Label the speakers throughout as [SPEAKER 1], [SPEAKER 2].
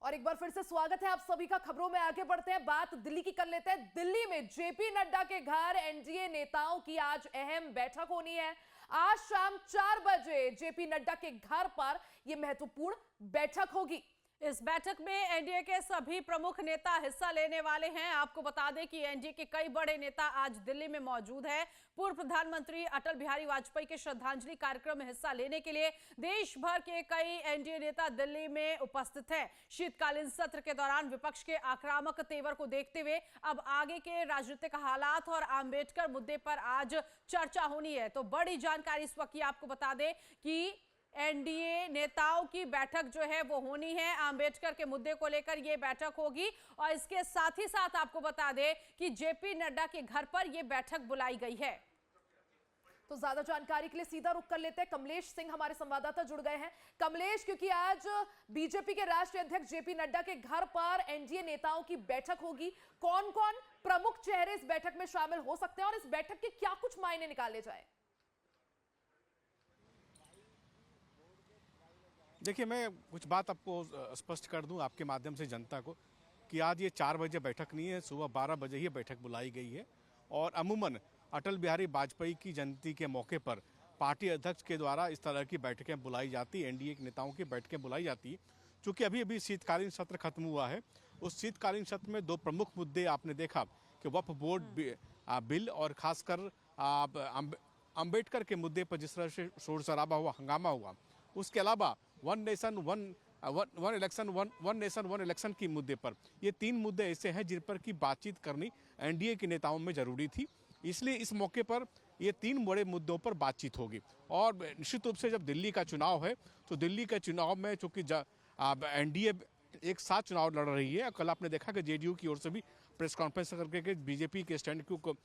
[SPEAKER 1] और एक बार फिर से स्वागत है आप सभी का। खबरों में आगे बढ़ते हैं, बात दिल्ली की कर लेते हैं। दिल्ली में जेपी नड्डा के घर एनडीए नेताओं की आज अहम बैठक होनी है। आज शाम 4 बजे जेपी नड्डा के घर पर यह महत्वपूर्ण बैठक होगी।
[SPEAKER 2] इस बैठक में एनडीए के सभी प्रमुख नेता हिस्सा लेने वाले हैं। आपको बता दें कि एनडीए के कई बड़े नेता आज दिल्ली में मौजूद हैं। पूर्व प्रधानमंत्री अटल बिहारी वाजपेयी के श्रद्धांजलि कार्यक्रम में हिस्सा लेने के लिए देश भर के कई एनडीए नेता दिल्ली में उपस्थित हैं। शीतकालीन सत्र के दौरान विपक्ष के आक्रामक तेवर को देखते हुए अब आगे के राजनीतिक हालात और आंबेडकर मुद्दे पर आज चर्चा होनी है। तो बड़ी जानकारी इस वक्त आपको बता दें कि एनडीए नेताओं की बैठक जो है वो होनी है। आंबेडकर के मुद्दे को लेकर यह बैठक होगी और इसके साथ ही साथ आपको बता दें कि जेपी नड्डा के घर पर यह बैठक बुलाई गई है।
[SPEAKER 1] तो ज्यादा जानकारी के लिए सीधा रुख कर लेते हैं, कमलेश सिंह हमारे संवाददाता जुड़ गए हैं। कमलेश, क्योंकि आज बीजेपी के राष्ट्रीय अध्यक्ष जेपी नड्डा के घर पर एनडीए नेताओं की बैठक होगी, कौन कौन प्रमुख चेहरे इस बैठक में शामिल हो सकते हैं और इस बैठक के क्या कुछ मायने निकाले जाए?
[SPEAKER 3] देखिए, मैं कुछ बात आपको स्पष्ट कर दूं आपके माध्यम से जनता को कि आज ये 4 बजे बैठक नहीं है, सुबह 12 बजे ही बैठक बुलाई गई है। और अमूमन अटल बिहारी वाजपेयी की जयंती के मौके पर पार्टी अध्यक्ष के द्वारा इस तरह की बैठकें बुलाई जाती, एनडीए के नेताओं की बैठकें बुलाई जाती। चूँकि अभी शीतकालीन सत्र खत्म हुआ है, उस शीतकालीन सत्र में 2 प्रमुख मुद्दे आपने देखा कि वक्फ बोर्ड बिल और खासकर अम्बेडकर के मुद्दे पर जिस तरह से शोर शराबा हुआ, हंगामा हुआ, उसके अलावा वन नेशन वन इलेक्शन की मुद्दे पर, ये 3 मुद्दे ऐसे हैं जिन पर की बातचीत करनी एनडीए के नेताओं में जरूरी थी। इसलिए इस मौके पर ये 3 बड़े मुद्दों पर बातचीत होगी। और निश्चित रूप से जब दिल्ली का चुनाव है तो दिल्ली के चुनाव में चूंकि एनडीए एक साथ चुनाव लड़ रही है, कल आपने देखा कि जेडीयू की ओर से भी प्रेस कॉन्फ्रेंस करके बीजेपी के स्टैंड को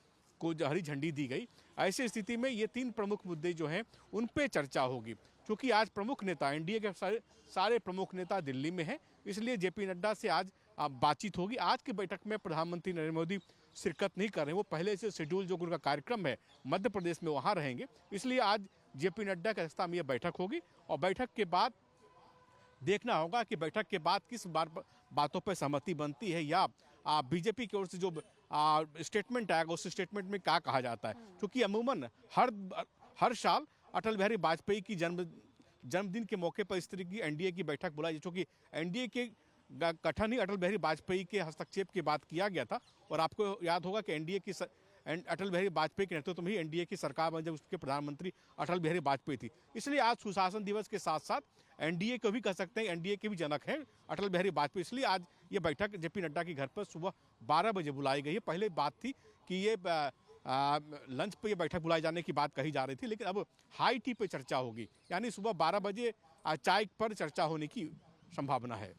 [SPEAKER 3] हरी झंडी दी गई। ऐसी स्थिति में ये 3 प्रमुख मुद्दे जो हैं उन पे चर्चा होगी। क्योंकि आज प्रमुख नेता एनडीए के सारे प्रमुख नेता दिल्ली में हैं, इसलिए जेपी नड्डा से आज बातचीत होगी। आज की बैठक में प्रधानमंत्री नरेंद्र मोदी शिरकत नहीं कर रहे हैं, वो पहले से शेड्यूल जो उनका कार्यक्रम है मध्य प्रदेश में वहाँ रहेंगे। इसलिए आज जेपी नड्डा के अध्यक्षता में यह बैठक होगी और बैठक के बाद देखना होगा कि बैठक के बाद किस बातों पर सहमति बनती है या बीजेपी की ओर से जो स्टेटमेंट आएगा उस स्टेटमेंट में क्या कहा जाता है। क्योंकि अमूमन हर साल अटल बिहारी वाजपेयी की जन्मदिन के मौके पर इस तरह की एनडीए की बैठक बुलाई, जो कि एनडीए के गठन ही अटल बिहारी वाजपेयी के हस्तक्षेप के बाद किया गया था। और आपको याद होगा कि अटल बिहारी वाजपेयी के नेतृत्व में ही एनडीए की सरकार बनी जब उसके प्रधानमंत्री अटल बिहारी वाजपेयी थी। इसलिए आज सुशासन दिवस के साथ साथ एनडीए को भी कह सकते हैं, एनडीए के भी जनक हैं अटल बिहारी वाजपेयी। इसलिए आज ये बैठक जेपी नड्डा के घर पर सुबह 12 बजे बुलाई गई है। पहले बात थी कि ये लंच पे ये बैठक बुलाए जाने की बात कही जा रही थी, लेकिन अब हाई टी पे चर्चा होगी, यानी सुबह 12 बजे चाय पर चर्चा होने की संभावना है।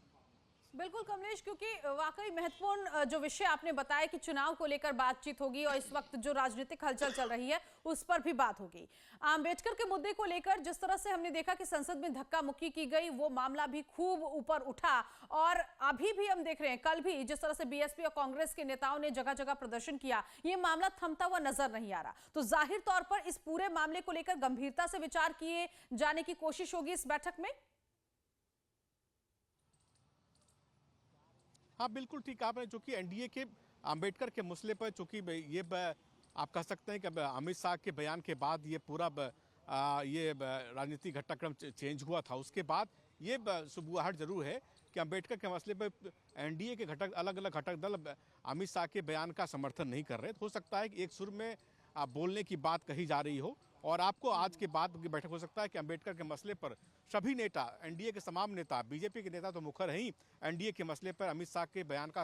[SPEAKER 2] बिल्कुल कमलेश, क्योंकि वाकई महत्वपूर्ण जो विषय आपने बताया कि चुनाव को लेकर बातचीत होगी और इस वक्त जो राजनीतिक हलचल चल रही है उस पर भी बात होगी। आंबेडकर के मुद्दे को लेकर जिस तरह से हमने देखा कि संसद में धक्का मुक्की की गई, वो मामला भी खूब ऊपर उठा और अभी भी हम देख रहे हैं, कल भी जिस तरह से बीएसपी और कांग्रेस के नेताओं ने जगह जगह प्रदर्शन किया, ये मामला थमता हुआ नजर नहीं आ रहा। तो जाहिर तौर पर इस पूरे मामले को लेकर गंभीरता से विचार किए जाने की कोशिश होगी इस बैठक में।
[SPEAKER 3] हाँ, बिल्कुल ठीक आपने, चूंकि एनडीए के अम्बेडकर के मसले पर चूंकि ये आप कह सकते हैं कि अमित शाह के बयान के बाद ये पूरा ये राजनीतिक घटनाक्रम चेंज हुआ था। उसके बाद ये सुबुहाट जरूर है कि अम्बेडकर के मसले पर एनडीए के अलग अलग घटक दल अमित शाह के बयान का समर्थन नहीं कर रहे। हो सकता है कि एक सुर में बोलने की बात कही जा रही हो और आपको आज के बाद की बैठक हो सकता है कि अम्बेडकर के मसले पर सभी नेता, एनडीए के तमाम नेता, बीजेपी के नेता तो मुखर हैं ही, एनडीए के मसले पर अमित शाह के बयान का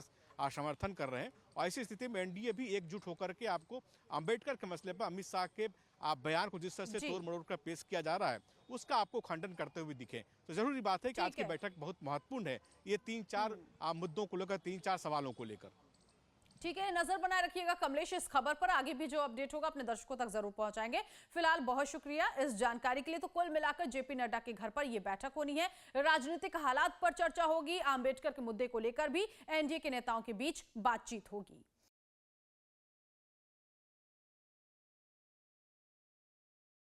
[SPEAKER 3] समर्थन कर रहे हैं। और ऐसी स्थिति में एनडीए भी एकजुट होकर के आपको अम्बेडकर के मसले पर अमित शाह के बयान को जिस तरह से तोड़ मरोड़ कर पेश किया जा रहा है उसका आपको खंडन करते हुए दिखे। तो जरूरी बात है कि आज की बैठक बहुत महत्वपूर्ण है, ये 3-4 मुद्दों को लेकर, 3-4 सवालों को लेकर।
[SPEAKER 2] ठीक है, नजर बनाए रखिएगा कमलेश इस खबर पर, आगे भी जो अपडेट होगा अपने दर्शकों तक जरूर पहुंचाएंगे। फिलहाल बहुत शुक्रिया इस जानकारी के लिए। तो कुल मिलाकर जेपी नड्डा के घर पर यह बैठक होनी है, राजनीतिक हालात पर चर्चा होगी, आंबेडकर के मुद्दे को लेकर भी एनडीए के नेताओं के बीच बातचीत होगी।